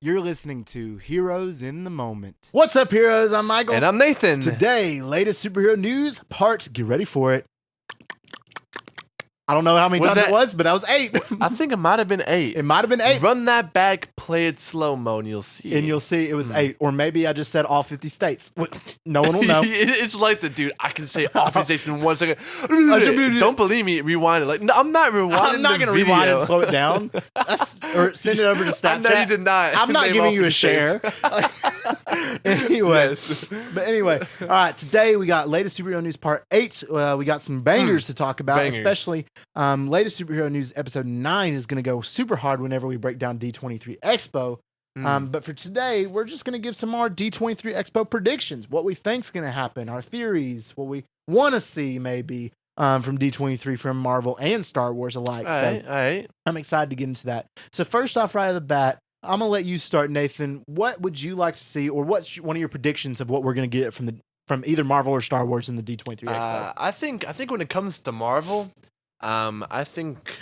You're listening to Heroes in the Moment. What's up, heroes? I'm Michael. And I'm Nathan. Today, latest superhero news part. Get ready for it. I don't know how many times it was, but that was 8. I think it might have been 8. It might have been 8. Run that back, play it slow-mo, and you'll see. And you'll see it was 8. Or maybe I just said all 50 states. No one will know. It's like the dude, I can say all 50 states in 1 second. Don't believe me, rewind it. Like, no, I'm not rewinding I'm not going to rewind and slow it down. Or send it over to Snapchat. I know you did not. I'm not giving you a share. Anyway. Yes. But anyway. All right. Today, we got latest superhero news part 8. We got some bangers to talk about, especially latest superhero news episode 9 is going to go super hard whenever we break down D23 Expo. But for today, we're just going to give some more D23 Expo predictions, what we think's going to happen, our theories, what we want to see maybe from D23 from Marvel and Star Wars alike. All right. I'm excited to get into that. So first off, right out of the bat, I'm going to let you start, Nathan. What would you like to see, or what's one of your predictions of what we're going to get from either Marvel or Star Wars in the D23 Expo? I think when it comes to Marvel, I think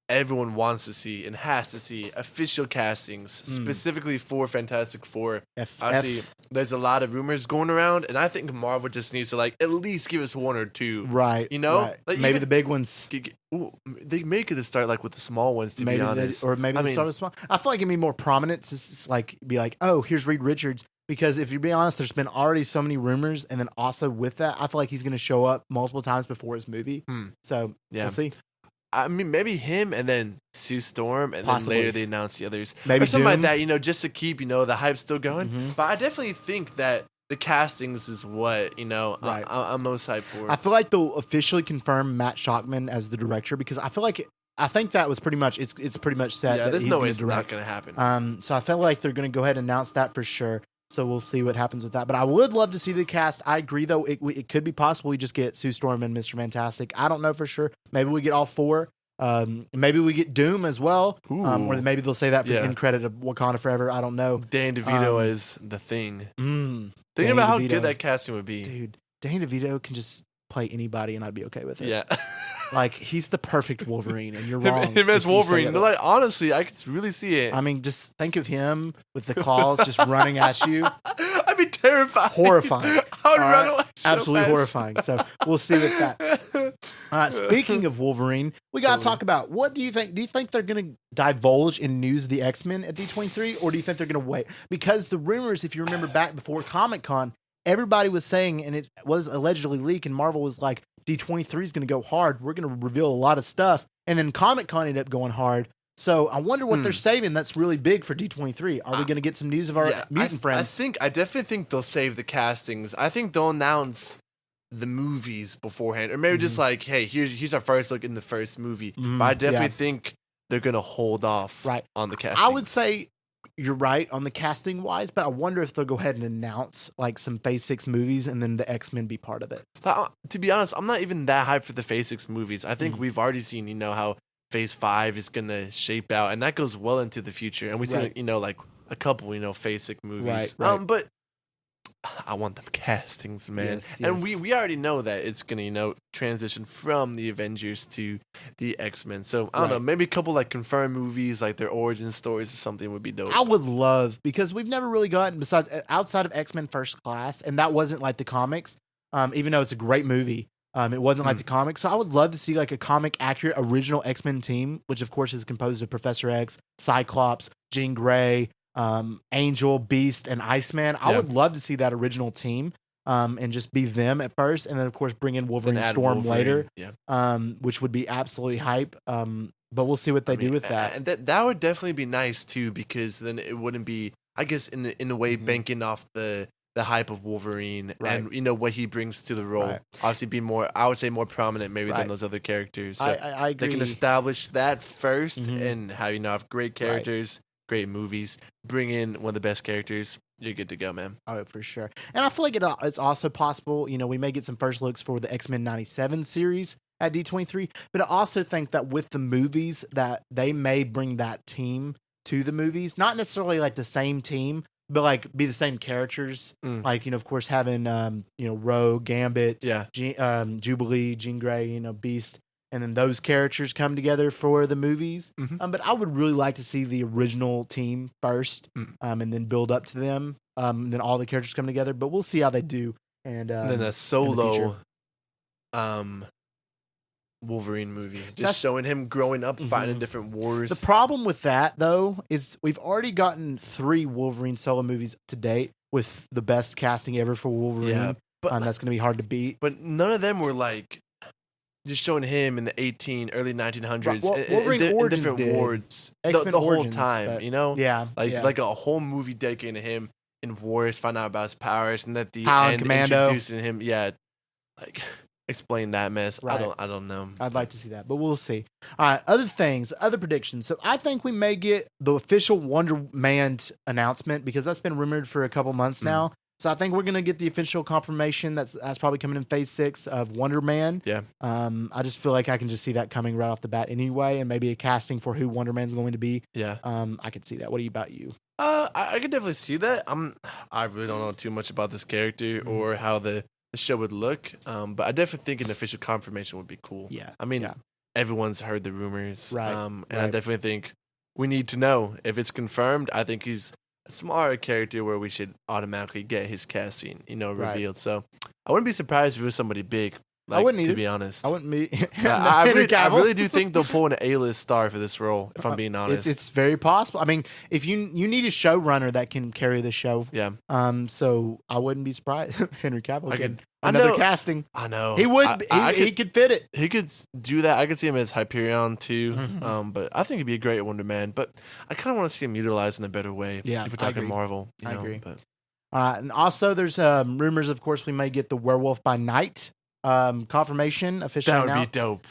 everyone wants to see and has to see official castings, specifically for Fantastic Four. I see there's a lot of rumors going around, and I think Marvel just needs to at least give us 1 or 2. Right. You know? Right. Maybe even the big ones. They make it start with the small ones, to be honest. Or maybe they start with small. I feel like it'd be more prominent to be like, oh, here's Reed Richards. Because if you're being honest, there's been already so many rumors, and then also with that, I feel like he's going to show up multiple times before his movie. So we'll see. I mean, maybe him and then Sue Storm, and then later they announce the others. Maybe or something Doom. like that, just to keep, the hype still going. But I definitely think that the castings is what, Right. I'm most hyped for. I feel like they'll officially confirm Matt Shockman as the director, because I think that was pretty much, it's pretty much set. Yeah, there's no way it's direct. not going to happen. So I feel like they're going to go ahead and announce that for sure. So we'll see what happens with that. But I would love to see the cast. I agree, though. It could be possible we just get Sue Storm and Mr. Fantastic. I don't know for sure. Maybe we get all 4. Maybe we get Doom as well. Or maybe they'll say that for the end credit of Wakanda Forever. I don't know. Danny DeVito is the thing. Think about how good that casting would be. Dude, Danny DeVito can just play anybody and I'd be okay with it. Yeah. He's the perfect Wolverine, and you're wrong. Him as Wolverine. Honestly, I could really see it. I mean, just think of him with the claws just running at you. I'd be terrified. Horrifying. I would run away so Absolutely fast. horrifying. So we'll see with that. All right, speaking of Wolverine, we got to talk about, what do you think? Do you think they're going to divulge in news of the X-Men at D23, or do you think they're going to wait? Because the rumors, if you remember back before Comic-Con, everybody was saying, and it was allegedly leaked, and Marvel was like, D23 is going to go hard. We're going to reveal a lot of stuff. And then Comic-Con ended up going hard. So I wonder what they're saving that's really big for D23. Are we going to get some news of our mutant friends? I definitely think they'll save the castings. I think they'll announce the movies beforehand. Or maybe just like, hey, here's our first look in the first movie. But I definitely think they're going to hold off on the casting. I would say you're right on the casting wise, but I wonder if they'll go ahead and announce some Phase 6 movies and then the X-Men be part of it. To be honest, I'm not even that hyped for the Phase 6 movies. I think we've already seen, how Phase 5 is going to shape out, and that goes well into the future. And we've seen, a couple, Phase 6 movies. Right. But I want them castings, man. Yes. And we already know that it's going to, transition from the Avengers to the X-Men. So, I don't know, maybe a couple, confirmed movies, their origin stories or something would be dope. I would love, because we've never really gotten, outside of X-Men First Class, and that wasn't like the comics, even though it's a great movie, it wasn't like the comics. So I would love to see, a comic-accurate original X-Men team, which, of course, is composed of Professor X, Cyclops, Jean Grey, Angel, Beast, and Iceman. I would love to see that original team and just be them at first, and then of course bring in Wolverine and Storm later, which would be absolutely hype. But we'll see what they do with that. And that would definitely be nice too, because then it wouldn't be, I guess, in a way, banking off the hype of Wolverine and what he brings to the role. Obviously, be more, I would say, more prominent maybe than those other characters. So I agree. They can establish that first and have great characters. Great movies, bring in one of the best characters, you're good to go, man. Oh, for sure. And I feel like it's also possible, we may get some first looks for the X-Men 97 series at D23, but I also think that with the movies that they may bring that team to the movies, not necessarily the same team, but be the same characters. Of course, having, Rogue, Gambit, Jubilee, Jean Grey, Beast, and then those characters come together for the movies. Mhm. But I would really like to see the original team first, and then build up to them. And then all the characters come together. But we'll see how they do. And And then a in the solo future. Wolverine movie. that's- Just showing him growing up, fighting different wars. The problem with that, though, is we've already gotten 3 Wolverine solo movies to date with the best casting ever for Wolverine. Yeah, but That's going to be hard to beat. but none of them were like just showing him in the early 1900s Right, well, in Wolverine different Origins did. wars X-Men the whole Origins, time, but- you know? Yeah. Like a whole movie dedicated to him in wars, find out about his powers, and at the Howling end Commando. introducing him. Yeah, like explain that mess. Right. I don't know. I'd like to see that, but we'll see. All right, other things, other predictions. So I think we may get the official Wonder Man announcement because that's been rumored for a couple months now. So I think we're gonna get the official confirmation that's probably coming in Phase 6 of Wonder Man. Yeah. I just feel like I can just see that coming right off the bat anyway, and maybe a casting for who Wonder Man's going to be. Yeah. I could see that. What about you? I could definitely see that. I really don't know too much about this character or how the show would look. But I definitely think an official confirmation would be cool. Yeah. I mean, Yeah. everyone's heard the rumors. Right, And I right. definitely think we need to know if it's confirmed. I think he's a smaller character where we should automatically get his casting, Right. revealed. So I wouldn't be surprised if it was somebody big. I wouldn't to either. be honest. I wouldn't be. I Henry Cavill. really do think they'll pull an A-list star for this role, if I'm being honest. It's very possible. I mean, if you need a showrunner that can carry the show. Yeah. So I wouldn't be surprised. Henry Cavill I another know- casting. I know. He would. He could, could fit it. he could do that. I could see him as Hyperion too. Mm-hmm. But I think he'd be a great Wonder Man. But I kind of want to see him utilized in a better way. Yeah, if we're I talking agree. Marvel, I agree. But And also, there's rumors. Of course, we may get the Werewolf by Night confirmation officially that would announced. be dope.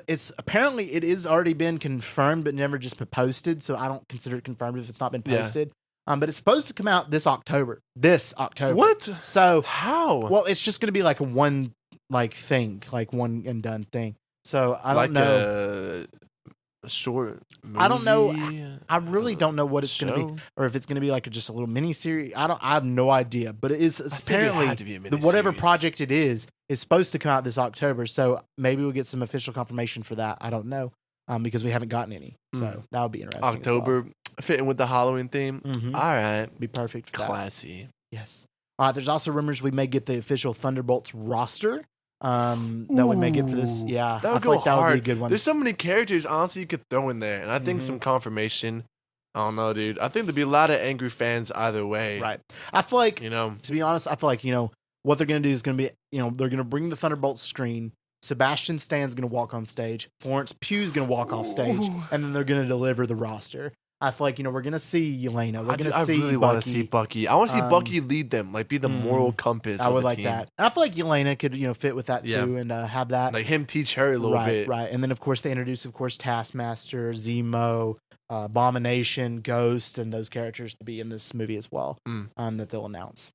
It's apparently it is already been confirmed, but never just been posted. So I don't consider it confirmed if it's not been Yeah. posted. But it's supposed to come out this October. This October. What? So How? well, it's just going to be like a one thing, like one and done thing. So I don't like know. a short movie? I don't know. I really don't know what it's going to be, show? or if it's going to be like just a little mini series. I have no idea. But it is I think it apparently had to be a whatever miniseries. project it is supposed to come out this October. So maybe we'll get some official confirmation for that. I don't know, because we haven't gotten any. So that would be interesting. as well. October fitting with the Halloween theme. Mhm. All right, Be perfect. For that. classy. Yes. There's also rumors we may get the official Thunderbolts roster. That we may get for this. Ooh, Yeah, that would I feel go like that hard. would be a good one. There's so many characters, honestly, you could throw in there, and I think some confirmation. I don't know, dude. I think there'd be a lot of angry fans either way. Right. I feel like, You know, to be honest, I feel like, what they're going to do is going to be, they're going to bring the Thunderbolts screen. Sebastian Stan's going to walk on stage. Florence Pugh's going to walk off stage. Ooh. And then they're going to deliver the roster. I feel like, we're going to see Yelena. We're going to I see really want to see Bucky. I want to see Bucky lead them, like be the moral compass. I of would the like team. that. And I feel like Yelena could, fit with that Yeah. too and have that. Like him teach her a little right, bit. Right. And then, of course, they introduce, Taskmaster, Zemo, Abomination, Ghost, and those characters to be in this movie as well that they'll announce.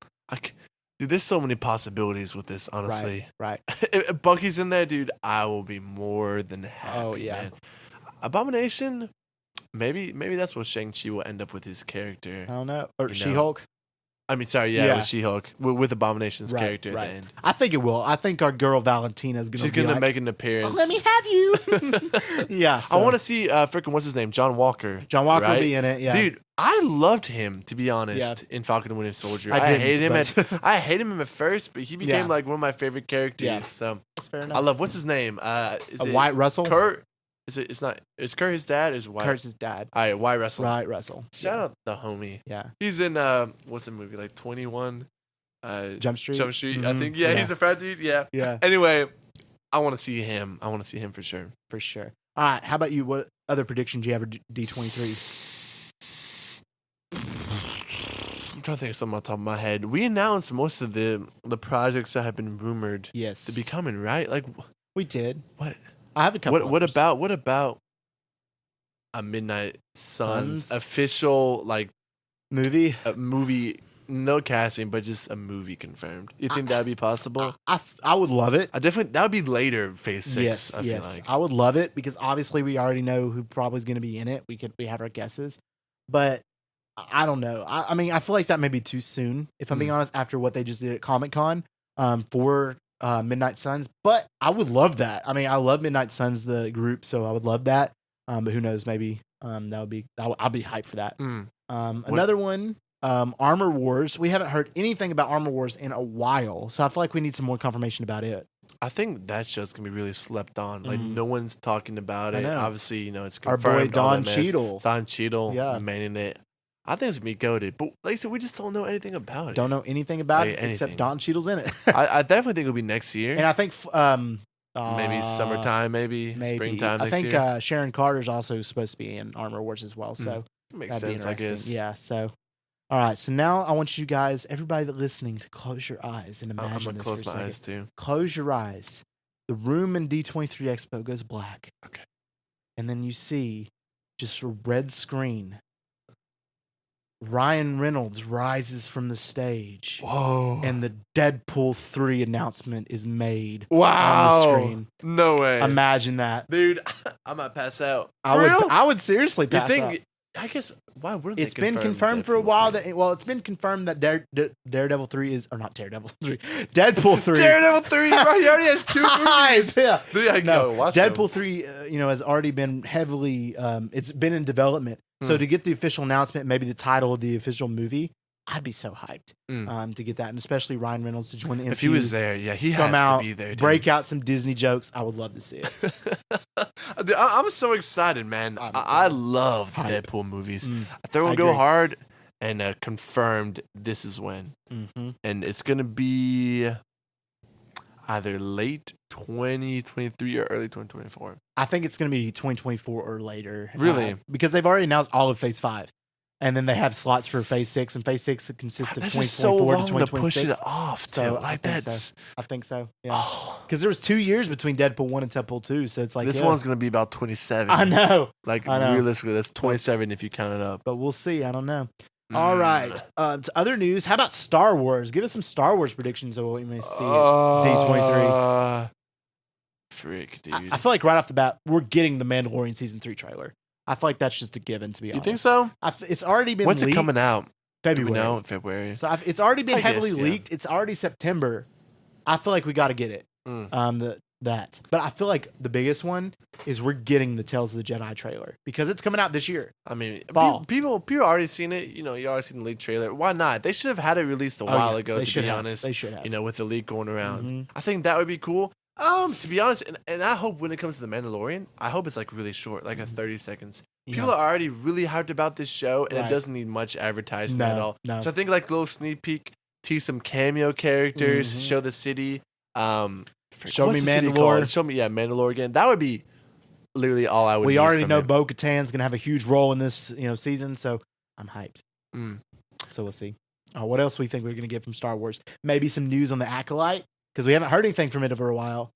Dude, there's so many possibilities with this, honestly. Right. If Bucky's in there, dude, I will be more than happy. Oh, yeah. Man. Abomination, maybe that's what Shang-Chi will end up with his character. I don't know. Or know. She-Hulk. I mean, sorry, Yeah. with She-Hulk, with Abomination's Right, character right. at the end. I think it will. I think our girl Valentina is going She's to be gonna like, make an appearance. "Oh, let me have you. Yeah. I want to see freaking what's his name, John Walker. John Walker right? be in it. Yeah. Dude, I loved him, to be honest, Yeah. in Falcon and Winter Soldier. I didn't, hated him but- I hated him at first, but he became Yeah. like one of my favorite characters. Yeah. So that's fair enough. I love what's his name? Is it White Russell. Kurt? Is Kurt his dad? Or is White? Kurt's his dad. All right, White Russell. Right, Russell. Shout out the homie. Yeah. He's in what's the movie, like 21? Jump Street. Jump Street. I Mhm. think. Yeah, he's a frat dude. Yeah. Yeah, Anyway, I want to see him. I want to see him for sure. for sure. All right. How about you? What other predictions do you have for D23? I'm trying to think of something on top of my head. We announced most of the projects that have been rumored Yes. to be coming, right? Like We did. what? I have a couple. What others. about a Midnight Suns Suns? official like movie? a movie? No casting, but just a movie confirmed. You think that'd be possible? I would love it. I definitely that would be later phase 6. Yes, I yes. feel like. I would love it because obviously we already know who probably is going to be in it. We have our guesses, but I don't know. I mean, I feel like that may be too soon. If I'm being honest, after what they just did at Comic-Con, for Midnight Suns, but I would love that. I mean, I love Midnight Suns, the group, so I would love that. But who knows? Maybe that would be. I'll be hyped for that. Another one, Armor Wars. We haven't heard anything about Armor Wars in a while, so I feel like we need some more confirmation about it. I think that show's gonna be really slept on. Like no one's talking about it. Obviously, it's our confirmed. boy Don Cheadle. Don Cheadle, manning it. I think it's gonna be goated. But like I said, we just don't know anything about it. Don't know anything about it except Don Cheadle's in it. I definitely think it'll be next year. And I think maybe summertime, maybe springtime next year. I think Sharon Carter's also supposed to be in Armor Wars as well. So makes sense, I guess. Yeah. So. All right, so now I want you guys, everybody that listening, to close your eyes and imagine I'm gonna this close for a my second. eyes too. Close your eyes. The room in D23 Expo goes black. Okay. And then you see just a red screen. Ryan Reynolds rises from the stage. Whoa. And the Deadpool 3 announcement is made on the screen. No way. Imagine that. Dude, I might pass out. I would seriously pass out. I guess, why wouldn't it's they been confirmed for a while that it's been confirmed that Daredevil 3 is, or not Daredevil 3, Deadpool 3. Daredevil 3, bro, he already has 2 movies. Yeah. Dude, watch Deadpool 3, has already been heavily, it's been in development. So to get the official announcement, maybe the title of the official movie, I'd be so hyped to get that, and especially Ryan Reynolds to join the MCU. If he was there, he has to be there. Dude. Break out some Disney jokes. I would love to see it. Dude, I'm so excited, man. I love the Deadpool movies. They're gonna go hard, and confirmed this is when, and it's gonna be either late 2023 or early 2024. I think it's gonna be 2024 or later. Really? Because they've already announced all of Phase 5. And then they have slots for Phase 6, and Phase 6 consists of 2024 to 2026. To push it off, so I think so. Yeah, because there was 2 years between Deadpool 1 and Deadpool 2, so it's like this one's gonna be about 27. I know. Realistically, that's 27 if you count it up. But we'll see. I don't know. All right. To other news, how about Star Wars? Give us some Star Wars predictions of what we may see at D23. Frick, dude. I feel like right off the bat, we're getting the Mandalorian Season 3 trailer. I feel like that's just a given, to be honest. You think so? It's already been When's leaked. it coming out? February. Do we know? February. So it's already been heavily leaked. It's already September. I feel like we got to get it. But I feel like the biggest one is we're getting the Tales of the Jedi trailer because it's coming out this year. I mean, fall. People already seen it. You already seen the leak trailer. Why not? They should have had it released a while ago. To be honest, they should have. With the leak going around, I think that would be cool. To be honest, and I hope when it comes to the Mandalorian, I hope it's like really short, like a 30 seconds. People are already really hyped about this show, and it doesn't need much advertising at all. No. So I think like a little sneak peek, tease some cameo characters, show the city. Show me Mandalore. Show me, Mandalore again. That would be literally all I would. We already know Bo-Katan's gonna have a huge role in this, season, so I'm hyped. So we'll see. What else we think we're gonna get from Star Wars? Maybe some news on the Acolyte because we haven't heard anything from it for a while.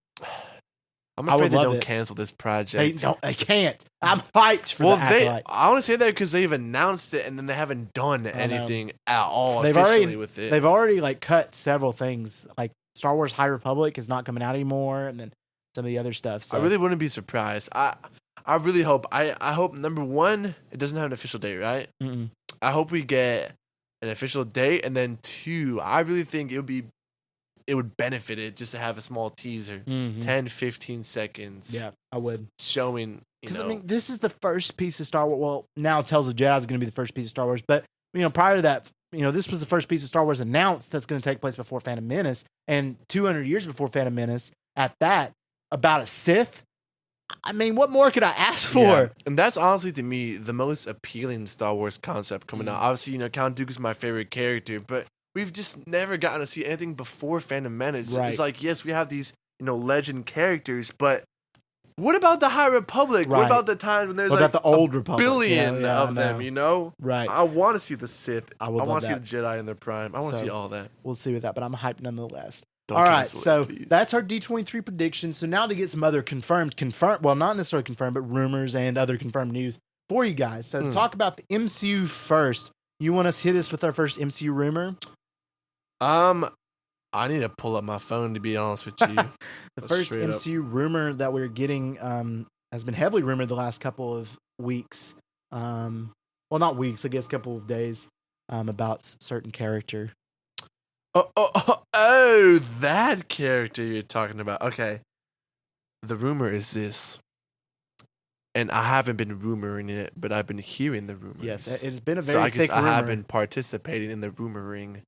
I'm afraid they don't cancel this project. They can't. I'm hyped for the Acolyte. I want to say that because they've announced it and then they haven't done anything at all officially with it. They've already cut several things. Like Star Wars High Republic is not coming out anymore, and then some of the other stuff. So. I really wouldn't be surprised. I really hope. I hope number one, it doesn't have an official date, right? Mm-mm. I hope we get an official date, and then two, I really think it would benefit it just to have a small teaser, 10, 15 seconds. Yeah, I would. Showing, because I mean, this is the first piece of Star Wars. Well, now Tales of Jedi is going to be the first piece of Star Wars, but prior to that, this was the first piece of Star Wars announced that's going to take place before Phantom Menace, and 200 years before Phantom Menace. At that, about a Sith. I mean, what more could I ask for? Yeah. And that's honestly, to me, the most appealing Star Wars concept coming out. Obviously, Count Dooku is my favorite character, but we've just never gotten to see anything before Phantom Menace. Right. It's like, yes, we have these, legend characters, but what about the High Republic? Right. What about the times when there's the old Republic? Billion of them, Right. I want to see the Sith. I want to see that. the Jedi in their prime. I want to see all that. We'll see with that, but I'm hyped nonetheless. All right, so that's our D23 predictions. So now to get some other confirmed, well, not necessarily confirmed, but rumors and other confirmed news for you guys. So talk about the MCU first. You want us to hit us with our first MCU rumor? I need to pull up my phone, to be honest with you. The first MCU rumor that we're getting has been heavily rumored the last couple of weeks. Well, not weeks, I guess a couple of days, about certain character. Oh, that character you're talking about. Okay. The rumor is this. And I haven't been rumoring it, but I've been hearing the rumors. Yes, it's been a very so I guess thick rumor. I have been participating in the rumoring.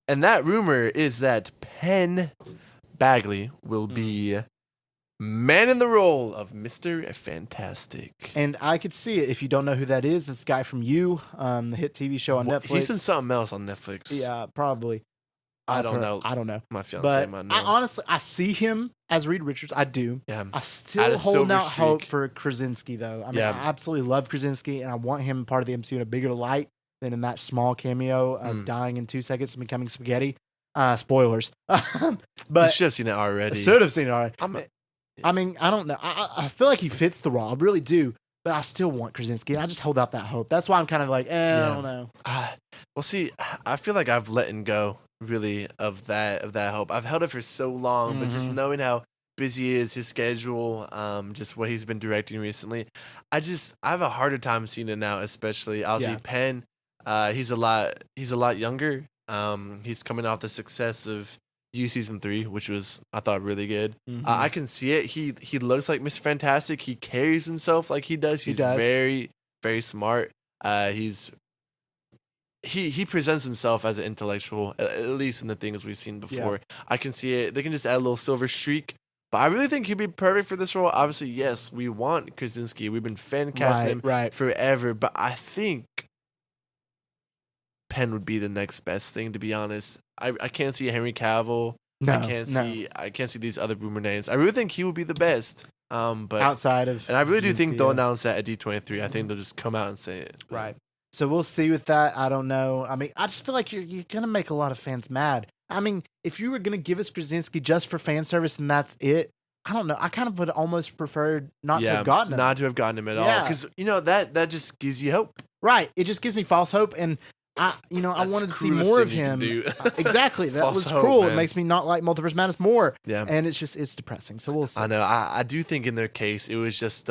And that rumor is that Penn Badgley will be manning the role of Mr. Fantastic. And I could see it. If you don't know who that is, this guy from You, the hit TV show on Netflix. He's in something else on Netflix. Yeah, probably. I don't know. I don't know. My fiancé But might know. I honestly, I see him as Reed Richards. I do. Yeah. I still hold Silver out Streak. hope for Krasinski, though. I mean, I absolutely love Krasinski, and I want him part of the MCU in a bigger light than in that small cameo of dying in 2 seconds and becoming spaghetti. Spoilers. But you should have seen it already. Should have seen it already. I mean, I don't know. I feel like he fits the role. I really do. But I still want Krasinski, and I just hold out that hope. That's why I'm kind of like, I don't know. Well, see, I feel like I've let go, really, of that hope. I've held it for so long, but just knowing how busy he is, his schedule, just what he's been directing recently, I have a harder time seeing it now, especially. Obviously, Penn, he's a lot younger. He's coming off the success of season 3, which was, I thought, really good. I can see it. He looks like Mr. Fantastic. He carries himself like he does. He's very, very smart. He presents himself as an intellectual, at least in the things we've seen before. Yeah. I can see it. They can just add a little silver streak. But I really think he'd be perfect for this role. Obviously, yes, we want Krasinski. We've been fan casting him forever. But I think Penn would be the next best thing, to be honest. I can't see Henry Cavill. I can't see these other rumor names. I really think he would be the best. But outside of, and I really do think they'll announce that at D23. I think they'll just come out and say it. Right. So we'll see with that. I don't know. I mean, I just feel like you're gonna make a lot of fans mad. I mean, if you were gonna give us Krasinski just for fan service and that's it, I don't know. I kind of would almost prefer not to have gotten him. Not to have gotten him at all. Because that just gives you hope. Right. It just gives me false hope, and I wanted to see more of him. Exactly. That was cruel. Hope, it makes me not like Multiverse Madness more. Yeah. And it's depressing. So we'll see. I know. I do think in their case, it was just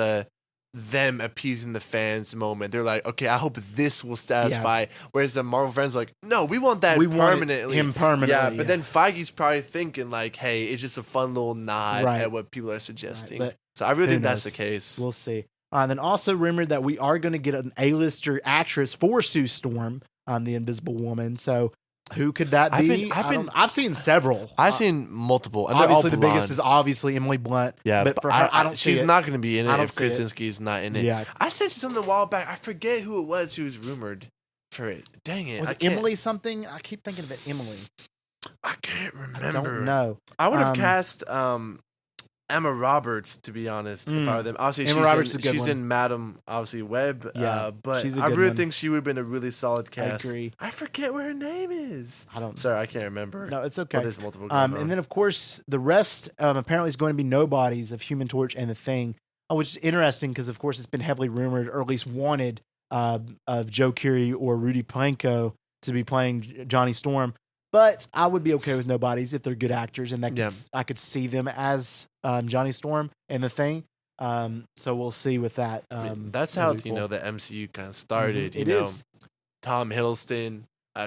them appeasing the fans moment. They're like, okay, I hope this will satisfy. Yeah. Whereas the Marvel fans are like, no, we want that permanently. Him permanently. Yeah, but then Feige's probably thinking like, hey, it's just a fun little nod at what people are suggesting. Right. So I really think that's the case. We'll see. And then also rumored that we are going to get an A-lister actress for Sue Storm, the Invisible Woman. So who could that be? I've seen several. I've seen multiple. And obviously, the biggest is obviously Emily Blunt. Yeah, but for her, I don't see she's it. not going to be in it if Krasinski's not in it. Yeah. I sent you something a while back. I forget who it was who was rumored for it. Dang it. Was it Emily something? I keep thinking of it Emily. I can't remember. I don't know. I would have cast Emma Roberts, to be honest, if I were them. Obviously, she's in Madam, obviously, Web. Yeah, but I really think she would have been a really solid cast. I agree. I forget what her name is. Sorry, I can't remember. No, it's okay. Well, there's multiple. And then, of course, the rest apparently is going to be nobodies of Human Torch and The Thing, which is interesting because, of course, it's been heavily rumored, or at least wanted, of Joe Keery or Rudy Planko to be playing Johnny Storm. But I would be okay with nobodies if they're good actors, and I could see them as Johnny Storm and The Thing. So we'll see with that. That's how the MCU kind of started. Mm-hmm. Tom Hiddleston,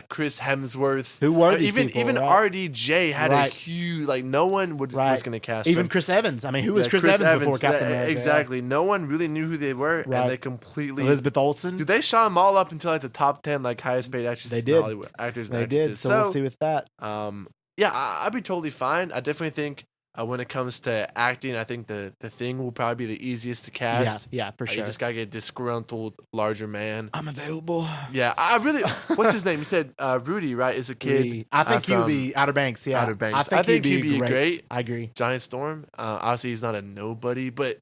Chris Hemsworth, who were these even people, right? RDJ had a huge no one was going to cast even him. Chris Evans. I mean, who was Chris Evans before Captain America? Exactly. No one really knew who they were, and they completely Elizabeth Olsen. Dude, they shot them all up until the top 10 highest paid actresses in Hollywood. Actors and actresses. Did. So we'll see with that. I'd be totally fine. I definitely think when it comes to acting, I think the Thing will probably be the easiest to cast. Yeah, for sure. You just gotta get a disgruntled larger man. I'm available. Yeah, I really. What's his name? You said Rudy, right? Is a kid. Rudy. I think he would be Outer Banks. Yeah, Outer Banks. I think he'd be great. I agree. Giant Storm. Obviously, he's not a nobody, but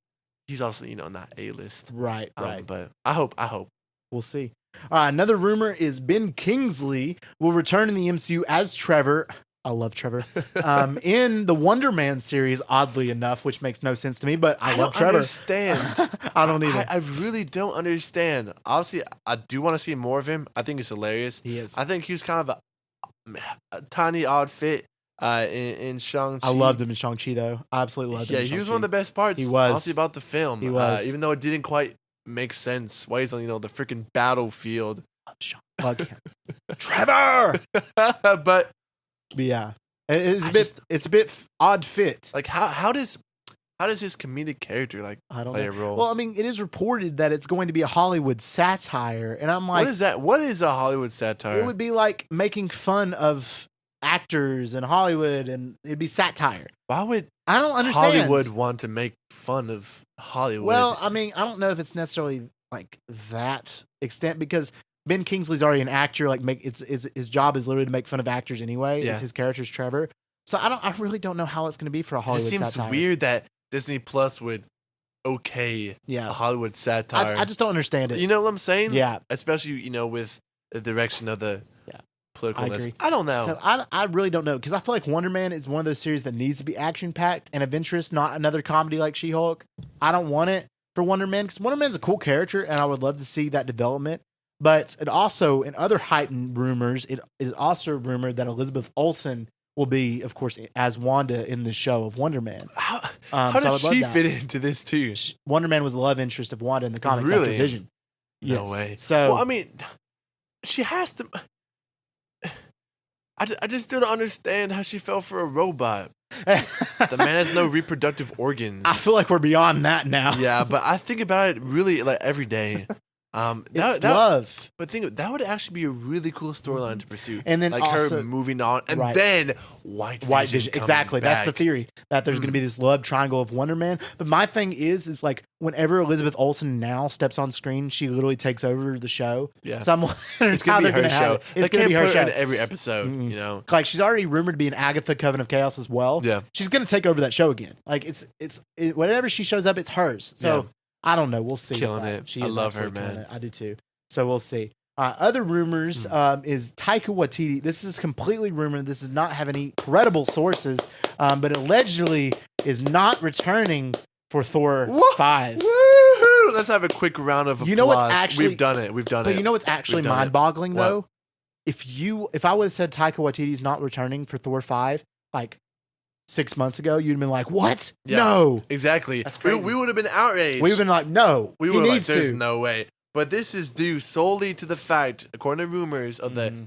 he's also not A-list. Right. But I hope. We'll see. Another rumor is Ben Kingsley will return in the MCU as Trevor. I love Trevor. In the Wonder Man series, oddly enough, which makes no sense to me, but I love Trevor. Understand. I don't either. I really don't understand. Honestly, I do want to see more of him. I think it's hilarious. He is. I think he was kind of a tiny odd fit in Shang-Chi. I loved him in Shang-Chi, though. I absolutely loved him. Yeah, he was one of the best parts. He was. Honestly, about the film. He was. Even though it didn't quite make sense why he's on the freaking battlefield. Plug him. Trevor! But yeah. It's a bit odd fit. Like how does his comedic character play a role? Well, I mean, it is reported that it's going to be a Hollywood satire, and I'm like, what is that? What is a Hollywood satire? It would be like making fun of actors in Hollywood, and it'd be satire. Why would I don't understand Hollywood want to make fun of Hollywood? Well, I mean, I don't know if it's necessarily like that extent because Ben Kingsley's already an actor. Like, his job is literally to make fun of actors anyway. Yeah. His character's Trevor. So I really don't know how it's going to be for a Hollywood satire. It seems weird that Disney Plus would a Hollywood satire. I just don't understand it. You know what I'm saying? Yeah. Especially, with the direction of the politicalness. I don't know. So I really don't know because I feel like Wonder Man is one of those series that needs to be action packed and of interest, not another comedy like She-Hulk. I don't want it for Wonder Man because Wonder Man's a cool character and I would love to see that development. But it also, in other heightened rumors, it is also rumored that Elizabeth Olsen will be, of course, as Wanda in the show of Wonder Man. How does she fit into this too? Wonder Man was the love interest of Wanda in the comics after Vision. No way. So, well, I mean, she has to. I just don't understand how she fell for a robot. The man has no reproductive organs. I feel like we're beyond that now. Yeah, but I think about it really every day. It's love. But that would actually be a really cool storyline to pursue. And then also, her moving on, and then White Vision. Exactly. Back. That's the theory, that there's going to be this love triangle of Wonder Man. But my thing is like whenever Elizabeth Olsen now steps on screen, she literally takes over the show. Yeah. So I'm wondering it's going to be her show. It's going to be her show in every episode. Like she's already rumored to be an Agatha Coven of Chaos as well. Yeah. She's going to take over that show again. Like whenever she shows up, it's hers. So I don't know. We'll see. Killing it. I love her, man. I do too. So we'll see. Other rumors is Taika Waititi. This is completely rumored. This does not have any credible sources, but allegedly is not returning for Thor 5. Woo-hoo! Let's have a quick round of applause. You know what's actually we've done it. But you know what's actually mind-boggling though? If I would have said Taika Waititi's not returning for Thor 5, like 6 months ago, you'd have been like, "What? Yeah, no, exactly." That's crazy. We would have been outraged. We would have been like, "No, we would have needs like, "There's to." no way." But this is due solely to the fact, according to rumors, of the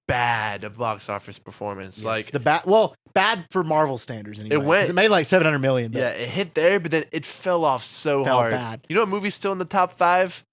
bad box office performance. Yes, like the bad for Marvel standards. Anyway, it made like $700 million. Yeah, it hit there, but then it fell off so hard. Bad. You know what movie's still in the top 5?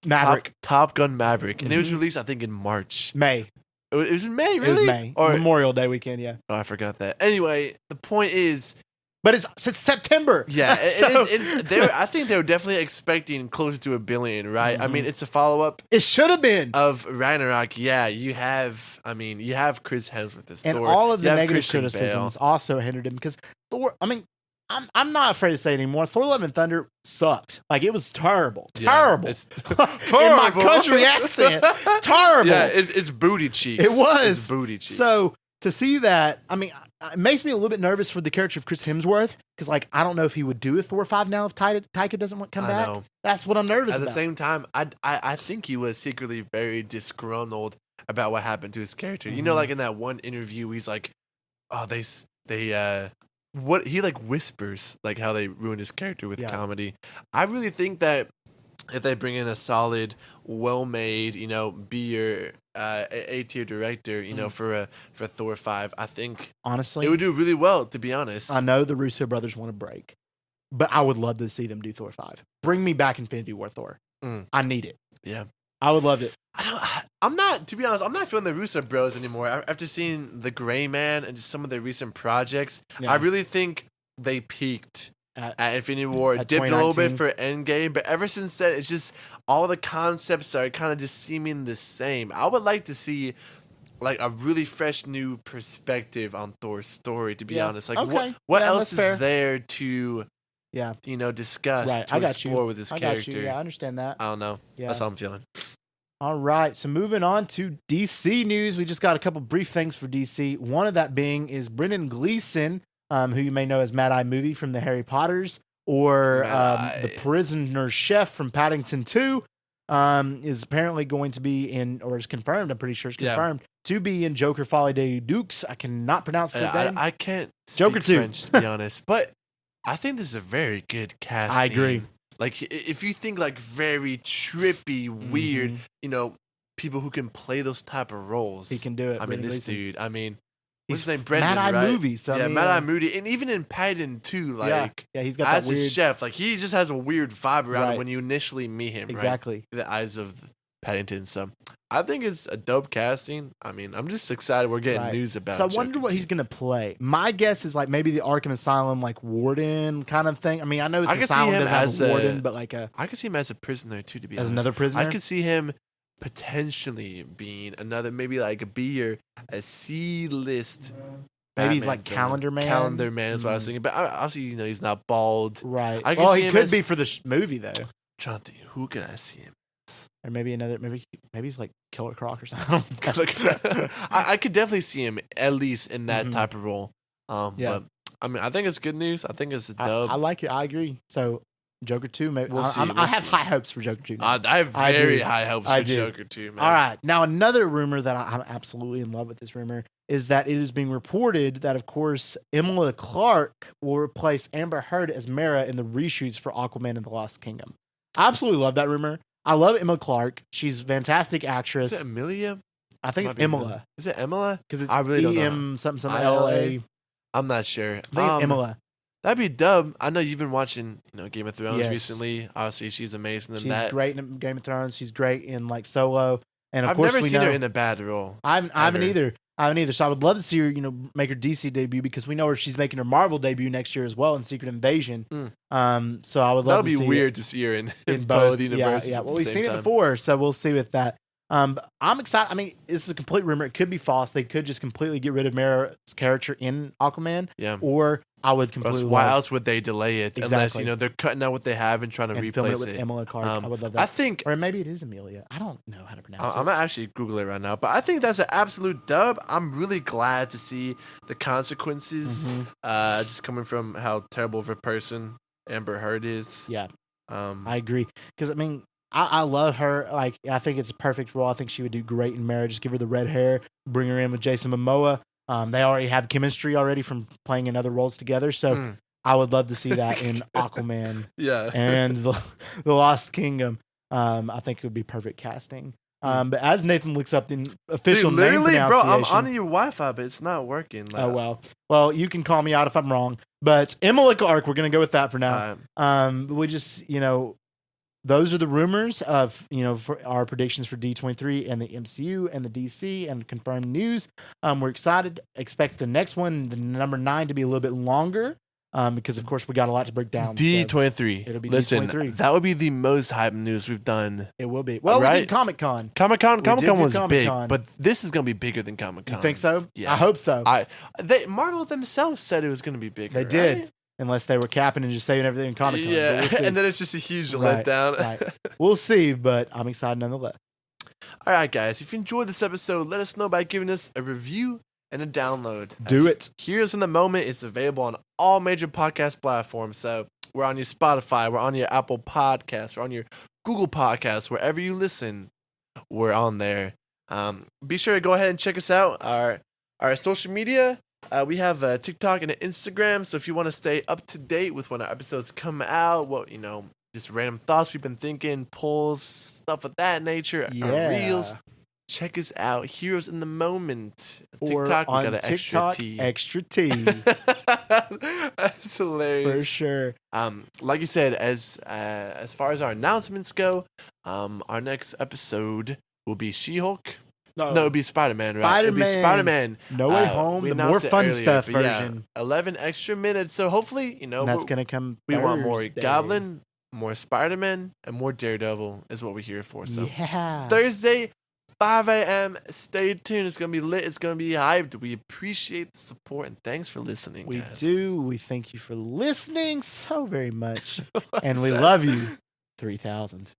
Maverick. Top Gun Maverick, and it was released, I think, in March. May. It was in May, really? It was May. Or Memorial Day weekend, yeah. Oh, I forgot that. Anyway, the point is... But it's September. Yeah, I think they were definitely expecting closer to $1 billion, right? I mean, it's a follow-up. It should have been. Of Ragnarok, yeah. You have Chris Hemsworth as and Thor. And all of the negative Christian criticisms Bale. Also hindered him because Thor, I'm not afraid to say it anymore. Thor: Love and Thunder sucked. Like, it was terrible. Terrible. It's terrible. In my country accent. Terrible. Yeah, it's booty cheeks. It was. It's booty cheeks. So, to see that, it makes me a little bit nervous for the character of Chris Hemsworth because, like, I don't know if he would do a Thor 5 now if Taika doesn't come back. Know. That's what I'm nervous about. At the same time, I think he was secretly very disgruntled about what happened to his character. You know, like in that one interview, he's like, "Oh, what he like whispers like how they ruined his character with comedy." I really think that if they bring in a solid, well-made, B or A-tier director, for Thor 5, I think honestly it would do really well. To be honest, I know the Russo brothers want to break, but I would love to see them do Thor 5. Bring me back Infinity War Thor. I need it. Yeah, I would love it. I'm not feeling the Russo bros anymore. After seeing The Gray Man and just some of their recent projects, I really think they peaked at Infinity War. It dipped a little bit for Endgame, but ever since then, it's just all the concepts are kind of just seeming the same. I would like to see like a really fresh new perspective on Thor's story, to be honest. Like what else is there to discuss, to explore with this character? Yeah, I understand that. I don't know. Yeah. That's how I'm feeling. All right, so moving on to DC news. We just got a couple brief things for DC. One of that being is Brendan Gleeson, who you may know as Mad Eye Movie from the Harry Potters, or the Prisoner Chef from Paddington 2, is apparently going to be in, or is confirmed, I'm pretty sure it's confirmed, to be in Joker Folie des Dukes. I cannot pronounce the name. I can't speak Joker 2. French, to be honest, but I think this is a very good casting. I agree. Like, if you think, like, very trippy, weird, people who can play those type of roles. He can do it. I mean, this dude, what's his name? Brendan, Mad Eye right? Moody. So, yeah, I mean, Mad Eye Moody, and even in Paddington too. Like, yeah, he's got as that a weird chef, like he just has a weird vibe around him Right. when you initially meet him. exactly. Right? The eyes of Paddington. So I think it's a dope casting. I mean, I'm just excited we're getting Right. news about. So I wonder Joker what 2. he's gonna play. My guess is like maybe the Arkham Asylum like warden kind of thing. I mean, I know it's I could see Asylum him doesn't have as a a- warden, but like I could see him as a prisoner too. To be as honest, another prisoner. I could see him potentially being another, maybe like a B or a C list. Maybe he's Batman like villain. Calendar Man. Calendar Man is what I was Mm. thinking. But obviously, he's not bald. Right. I could Well, see he him could as- be for the movie though, trying to think, who can I see him? or maybe another. Maybe he's like Killer Croc or something. I could definitely see him at least in that Mhm. type of role. Yeah. But I mean, I think it's good news. I think it's a dub. I like it. I agree. So Joker 2, maybe We'll see, I we'll have see. high hopes for Joker 2. now. I have I very do. high hopes I for do. Joker too, man. All right. Now, another rumor that I'm absolutely in love with this rumor is that it is being reported that, of course, Emilia Clarke will replace Amber Heard as Mera in the reshoots for Aquaman and the Lost Kingdom. I absolutely love that rumor. I love Emilia Clarke. She's a fantastic actress. Is it Emilia? I think Might it's be Emilia Is it Emilia? because it's I really don't know. EM something ILA? LA. I'm not sure. I think it's Emilia. That'd be dub. I know you've been watching, Game of Thrones Yes. recently. Obviously, she's amazing in She's that. great in Game of Thrones. She's great in like Solo. And of I've course, never we seen know her in a bad role. I haven't ever. either. So I would love to see her, make her DC debut because we know she's making her Marvel debut next year as well in Secret Invasion. So I would That love would to be see weird it to see her in in both both universes. Yeah. at Well, the we've same seen it time. before, so we'll see with that. But I'm excited. I mean, this is a complete rumor. It could be false. They could just completely get rid of Mera's character in Aquaman, Yeah. or I would Or else completely why love else would they delay it? Exactly. Unless they're cutting out what they have and trying to and film it replace with it. Emilia Clarke. I would love I that. think Or maybe it is Emilia. I don't know how to pronounce I'm it. gonna actually Google it right now, but I think that's an absolute dub. I'm really glad to see the consequences, Mm-hmm. just coming from how terrible of a person Amber Heard is. Yeah. Um, I agree. Because, I mean, I love her. Like, I think it's a perfect role. I think she would do great in Marriage. Just give her the red hair, bring her in with Jason Momoa. They already have chemistry already from playing in other roles together. So I would love to see that in Aquaman yeah, and the Lost Kingdom. I think it would be perfect casting. But as Nathan looks up the official Dude, name literally, bro, pronunciation. I'm on your Wi-Fi, but it's not working. Like, Oh, well. Well, you can call me out if I'm wrong. But Emilia Clarke, we're going to go with that for now. We just, those are the rumors of, for our predictions for D23 and the MCU and the DC and confirmed news. We're excited. Expect the next one, the number 9, to be a little bit longer because, of course, we got a lot to break down. D23. So it'll be Listen, D23. that would be the most hype news we've done. It will be. Well, we Right? did Comic-Con. Comic-Con did do was big, Comic-Con. but this is gonna be bigger than Comic-Con. You think so? Yeah. I hope so. Marvel themselves said it was gonna be bigger. They did. right? Unless they were capping and just saving everything in Comic-Con. But Yeah, we'll see. and then it's just a huge Right, letdown. right. We'll see, but I'm excited nonetheless. All right, guys. If you enjoyed this episode, let us know by giving us a review and a download. Do it. Heroes in the Moment is available on all major podcast platforms. So we're on your Spotify, we're on your Apple Podcasts, we're on your Google Podcasts, wherever you listen, we're on there. Be sure to go ahead and check us out. Our social media. We have a TikTok and an Instagram. So if you want to stay up to date with when our episodes come out, just random thoughts we've been thinking, polls, stuff of that nature, our reels. Check us out, Heroes in the Moment. Or TikTok, we on got an TikTok, extra T. That's hilarious. For sure. Like you said, as far as our announcements go, our next episode will be She-Hulk. No, it'll be Spider-Man, right? It'll be Spider-Man. No Way Home, we the more announced it fun earlier, stuff but yeah, version. 11 extra minutes. So hopefully, And that's going to come we want more Thursday. Goblin, more Spider-Man, and more Daredevil is what we're here for. So Yeah. Thursday, 5 a.m. Stay tuned. It's going to be lit. It's going to be hyped. We appreciate the support, and thanks for listening, We guys. do. We thank you for listening so very much. And we love you. 3,000.